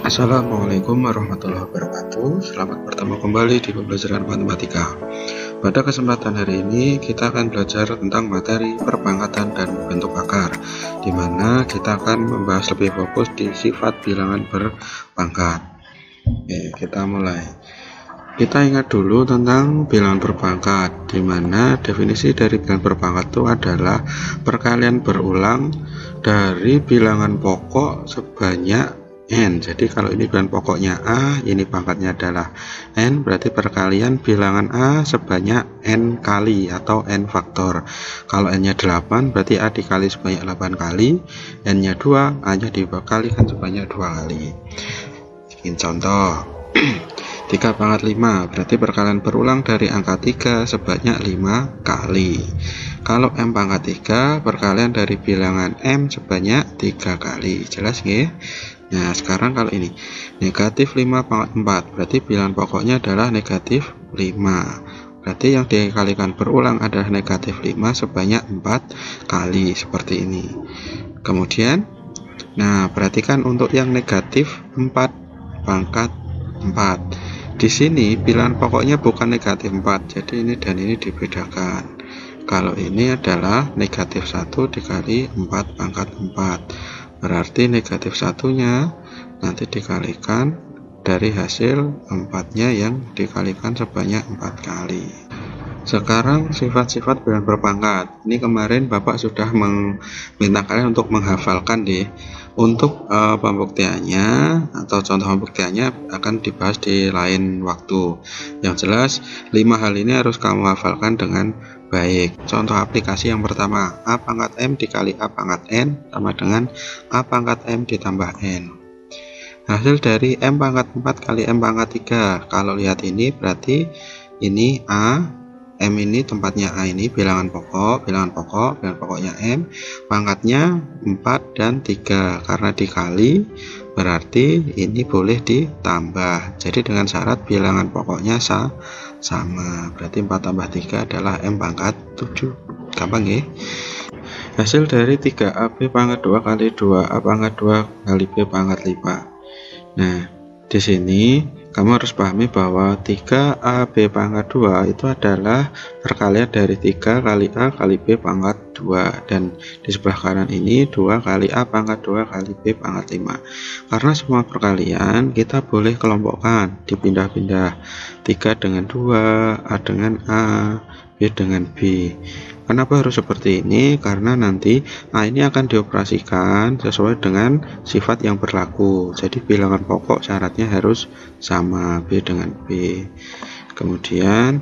Assalamualaikum warahmatullahi wabarakatuh. Selamat bertemu kembali di pembelajaran matematika. Pada kesempatan hari ini kita akan belajar tentang materi perpangkatan dan bentuk akar, di mana kita akan membahas lebih fokus di sifat bilangan berpangkat. Oke, kita mulai. Kita ingat dulu tentang bilangan berpangkat, di mana definisi dari bilangan berpangkat itu adalah perkalian berulang dari bilangan pokok sebanyak n. Jadi kalau ini bilangan pokoknya A, ini pangkatnya adalah n, berarti perkalian bilangan A sebanyak n kali atau n faktor. Kalau n nya 8, berarti A dikali sebanyak 8 kali, n nya 2, A nya dikalikan sebanyak 2 kali. Bikin contoh. 3 pangkat 5 berarti perkalian berulang dari angka 3 sebanyak 5 kali. Kalau M pangkat 3 perkalian dari bilangan M sebanyak 3 kali. Jelas nggih? Nah, sekarang kalau ini negatif 5 pangkat 4 berarti bilangan pokoknya adalah negatif 5. Berarti yang dikalikan berulang adalah negatif 5 sebanyak 4 kali, seperti ini. Kemudian, nah perhatikan untuk yang negatif 4 pangkat 4. Di sini bilangan pokoknya bukan negatif 4, jadi ini dan ini dibedakan. Kalau ini adalah negatif 1 dikali 4 pangkat 4, berarti negatif 1-nya nanti dikalikan dari hasil 4-nya yang dikalikan sebanyak 4 kali. Sekarang sifat-sifat bilangan berpangkat. Ini kemarin Bapak sudah meminta kalian untuk menghafalkan deh. Untuk pembuktiannya atau contoh pembuktiannya akan dibahas di lain waktu. Yang jelas 5 hal ini harus kamu hafalkan dengan baik. Contoh aplikasi yang pertama, A pangkat M dikali A pangkat N sama dengan A pangkat M ditambah N. Hasil dari M pangkat 4 kali M pangkat 3. Kalau lihat ini berarti ini A, M ini tempatnya A, ini bilangan pokoknya M, pangkatnya 4 dan 3, karena dikali berarti ini boleh ditambah. Jadi dengan syarat bilangan pokoknya sama, berarti 4 tambah 3 adalah M pangkat 7. Gampang ya? Hasil dari 3AB pangkat 2 kali 2A pangkat 2 kali B pangkat 5. Nah, di sini kamu harus pahami bahwa 3AB pangkat 2 itu adalah perkalian dari 3 kali A kali B pangkat 2, dan di sebelah kanan ini 2 kali A pangkat 2 kali B pangkat 5. Karena semua perkalian kita boleh kelompokkan, dipindah-pindah, 3 dengan 2, A dengan A, B dengan B. Kenapa harus seperti ini? Karena nanti A ini akan dioperasikan sesuai dengan sifat yang berlaku. Jadi bilangan pokok syaratnya harus sama, B dengan B. Kemudian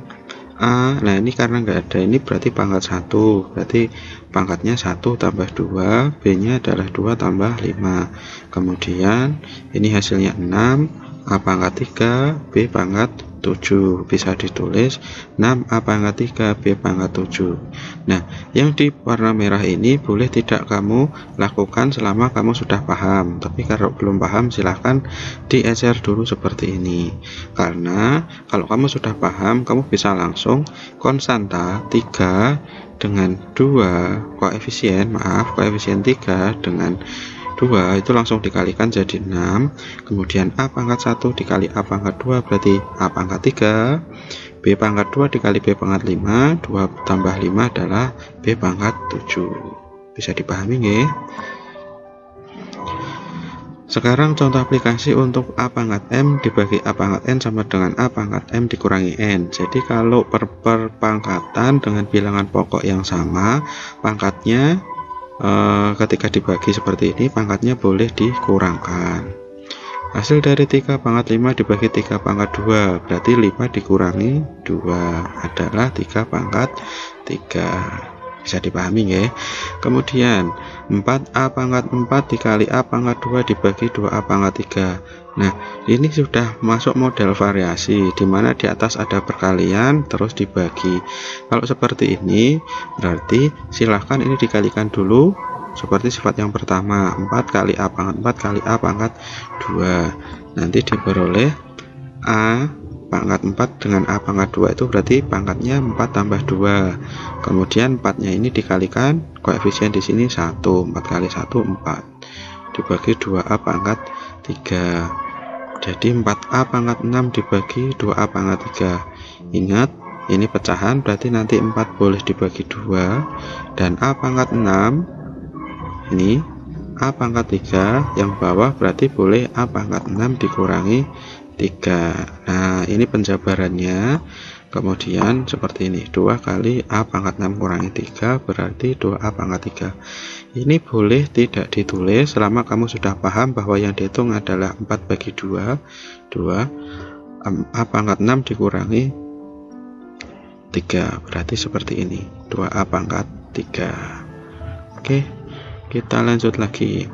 A, nah ini karena nggak ada ini berarti pangkat 1, berarti pangkatnya 1 tambah 2, B nya adalah 2 tambah 5. Kemudian ini hasilnya 6, A pangkat 3, B pangkat 7, bisa ditulis 6A pangkat 3 B pangkat 7. Nah, yang di warna merah ini boleh tidak kamu lakukan selama kamu sudah paham, tapi kalau belum paham silahkan diecer dulu seperti ini, karena kalau kamu sudah paham kamu bisa langsung konstanta 3 dengan 2 koefisien 3 dengan 2 itu langsung dikalikan jadi 6. Kemudian A pangkat 1 dikali A pangkat 2 berarti A pangkat 3, B pangkat 2 dikali B pangkat 5, 2 tambah 5 adalah B pangkat 7. Bisa dipahami nggih? Sekarang contoh aplikasi untuk A pangkat M dibagi A pangkat N sama dengan A pangkat M dikurangi N. Jadi kalau perpangkatan dengan bilangan pokok yang sama, pangkatnya ketika dibagi seperti ini pangkatnya boleh dikurangkan. Hasil dari 3 pangkat 5 dibagi 3 pangkat 2 berarti 5 dikurangi 2 adalah 3 pangkat 3. Bisa dipahami ya? Kemudian 4A pangkat 4 dikali A pangkat 2 dibagi 2A pangkat 3. Nah, ini sudah masuk model variasi, di mana di atas ada perkalian terus dibagi. Kalau seperti ini berarti silahkan ini dikalikan dulu seperti sifat yang pertama, 4 kali A pangkat 4 kali A pangkat 2, nanti diperoleh A pangkat 4 dengan A pangkat 2 itu berarti pangkatnya 4 tambah 2. Kemudian 4-nya ini dikalikan koefisien di sini 1, 4 kali 1 4 dibagi 2A pangkat 3. Jadi 4A pangkat 6 dibagi 2A pangkat 3. Ingat, ini pecahan berarti nanti 4 boleh dibagi 2, dan A pangkat 6 ini A pangkat 3 yang bawah berarti boleh A pangkat 6 dikurangi 3. Nah, ini penjabarannya. Kemudian seperti ini, 2 kali A pangkat 6 kurangi 3 berarti 2A pangkat 3. Ini boleh tidak ditulis selama kamu sudah paham bahwa yang dihitung adalah 4 bagi 2 A pangkat 6 dikurangi 3, berarti seperti ini, 2A pangkat 3. Oke, kita lanjut lagi.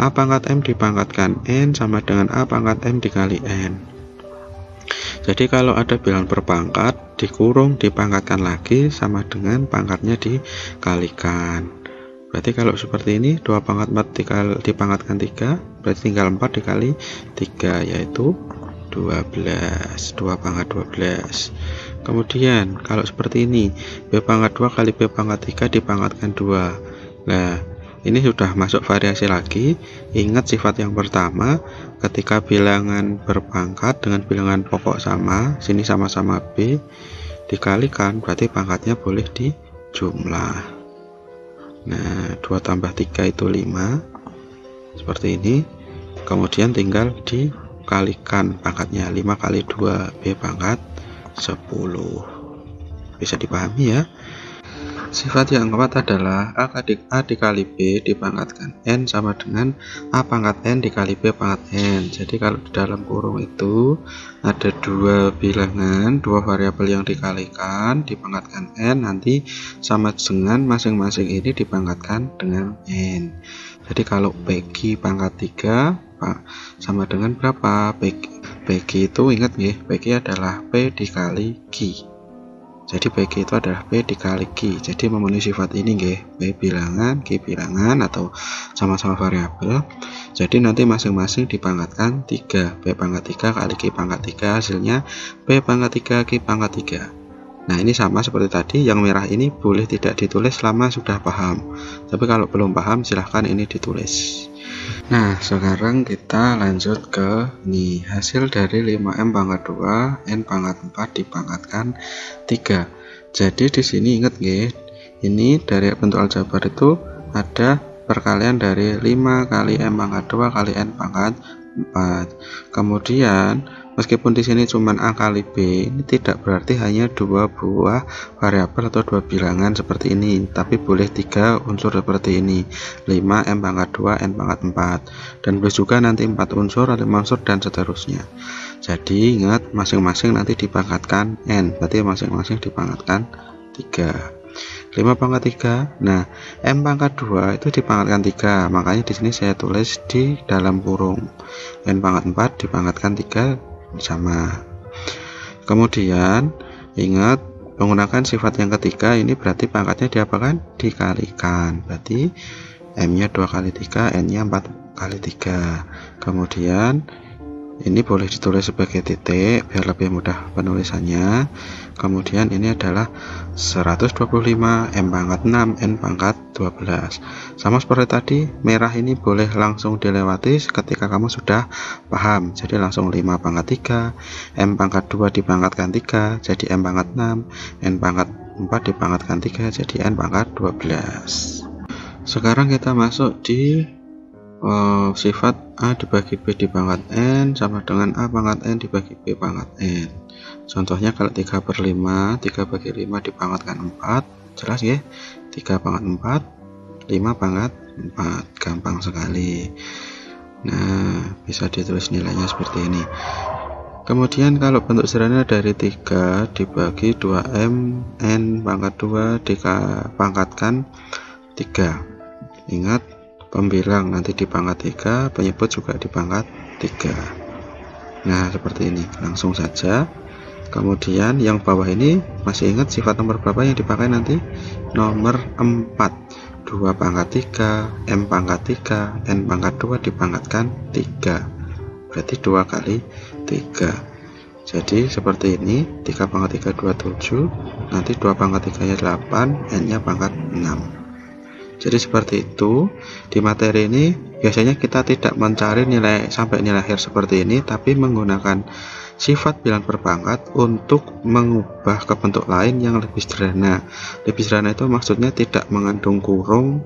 A pangkat M dipangkatkan N sama dengan A pangkat M dikali N. Jadi kalau ada bilangan berpangkat dikurung dipangkatkan lagi sama dengan pangkatnya dikalikan. Berarti kalau seperti ini 2 pangkat 4 dipangkatkan 3, berarti tinggal 4 dikali 3 yaitu 12. 2 pangkat 12. Kemudian kalau seperti ini B pangkat 2 kali B pangkat 3 dipangkatkan 2. Nah, ini sudah masuk variasi lagi. Ingat sifat yang pertama, ketika bilangan berpangkat dengan bilangan pokok sama, sini sama-sama B, dikalikan berarti pangkatnya boleh dijumlah. Nah, 2 tambah 3 itu 5, seperti ini. Kemudian tinggal dikalikan pangkatnya, 5 kali 2 B pangkat 10. Bisa dipahami ya. Sifat yang keempat adalah A dikali B dipangkatkan N sama dengan A pangkat N dikali B pangkat N. Jadi kalau di dalam kurung itu ada 2 bilangan, 2 variabel yang dikalikan dipangkatkan N, nanti sama dengan masing-masing ini dipangkatkan dengan N. Jadi kalau PG pangkat 3 sama dengan berapa? PG itu ingat ya, PG adalah P dikali Q. Jadi PG itu adalah P dikali Q. Jadi memenuhi sifat ini nggih, P bilangan, Q bilangan atau sama-sama variabel. Jadi nanti masing-masing dipangkatkan 3. P pangkat 3 kali Q pangkat 3 hasilnya P pangkat 3 Q pangkat 3. Nah, ini sama seperti tadi, yang merah ini boleh tidak ditulis selama sudah paham. Tapi kalau belum paham silahkan ini ditulis. Nah, sekarang kita lanjut ke nih, hasil dari 5M pangkat 2 N pangkat 4 dipangkatkan 3. Jadi di sini ingat nggih, ini dari bentuk aljabar itu ada perkalian dari 5 kali M pangkat 2 kali N pangkat 4. Kemudian meskipun di sini cuma A kali B, ini tidak berarti hanya 2 buah variabel atau 2 bilangan seperti ini, tapi boleh 3 unsur seperti ini, 5 M pangkat 2 N pangkat 4, dan boleh juga nanti 4 unsur, 5 unsur, dan seterusnya. Jadi ingat, masing-masing nanti dipangkatkan N, berarti masing-masing dipangkatkan 3. 5 pangkat 3. Nah, M pangkat 2 itu dipangkatkan 3, makanya di sini saya tulis di dalam kurung. N pangkat 4 dipangkatkan 3 sama. Kemudian ingat, menggunakan sifat yang ketiga ini berarti pangkatnya diapakan? Dikalikan. Berarti M-nya 2 kali 3, N-nya 4 kali 3. Kemudian ini boleh ditulis sebagai titik biar lebih mudah penulisannya. Kemudian ini adalah 125 M pangkat 6 N pangkat 12. Sama seperti tadi, merah ini boleh langsung dilewati ketika kamu sudah paham. Jadi langsung 5 pangkat 3, M pangkat 2 dipangkatkan 3 jadi M pangkat 6, N pangkat 4 dipangkatkan 3 jadi N pangkat 12. Sekarang kita masuk di sifat A dibagi B dipangkat N sama dengan A pangkat N dibagi B pangkat N. Contohnya kalau 3 per 5, 3 bagi 5 dipangkatkan 4, jelas ya, 3 pangkat 4, 5 pangkat 4, gampang sekali. Nah, bisa ditulis nilainya seperti ini. Kemudian kalau bentuk sederhana dari 3 dibagi 2M N pangkat 2 dipangkatkan 3. Ingat, pembilang nanti dipangkat 3, penyebut juga dipangkat 3. Nah, seperti ini, langsung saja. Kemudian yang bawah ini masih ingat sifat nomor berapa yang dipakai nanti? Nomor 4. 2 pangkat 3, M pangkat 3, N pangkat 2 dipangkatkan 3. Berarti 2 kali 3. Jadi seperti ini, 3 pangkat 3 27, nanti 2 pangkat 3 nya 8, N nya pangkat 6. Jadi seperti itu. Di materi ini Biasanya kita tidak mencari nilai sampai nilai akhir seperti ini, tapi menggunakan sifat bilangan perpangkat untuk mengubah ke bentuk lain yang lebih sederhana. Lebih sederhana itu maksudnya tidak mengandung kurung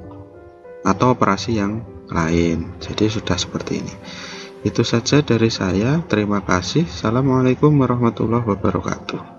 atau operasi yang lain. Jadi sudah seperti ini. Itu saja dari saya. Terima kasih. Assalamualaikum warahmatullahi wabarakatuh.